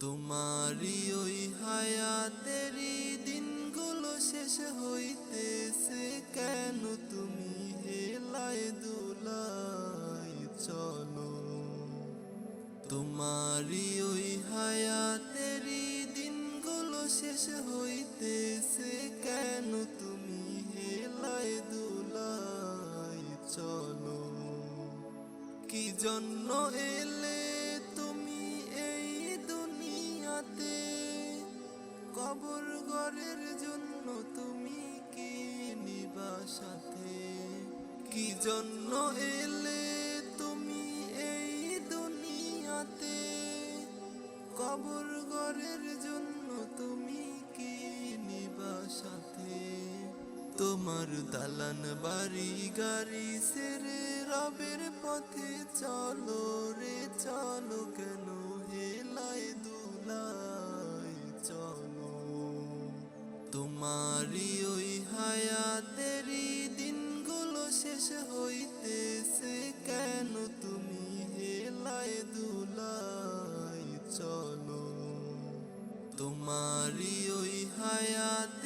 তোমারি ওই হায়াতেরি দিনগুলো শেষ হইতেছে কেন তুমি হেলায় দুলাই চলো। তোমারি ওই হায়াতেরি দিনগুলো শেষ হইতেছে কেন তুমি হেলায় দুলাই চলো। কি জন্য এলে তুমি এই দুনিয়াতে, কবর ঘরের জন্য তুমি কি নিবা সাথে। কি জন্য এলে তুমি এই দুনিয়াতে, কবর ঘরের জন্য তুমি কি নিবা সাথে। তোমার দালান বাড়ি গাড়ি সেরে রবের পথে চলো রে চলো, কেন হেলায় দুলাই চলো। তোমারি ওই হায়াতেরি দিনগুলো শেষ হইতেছে কেন তুমি হেলায় দুলাই চলো। তোমারি ওই হায়াত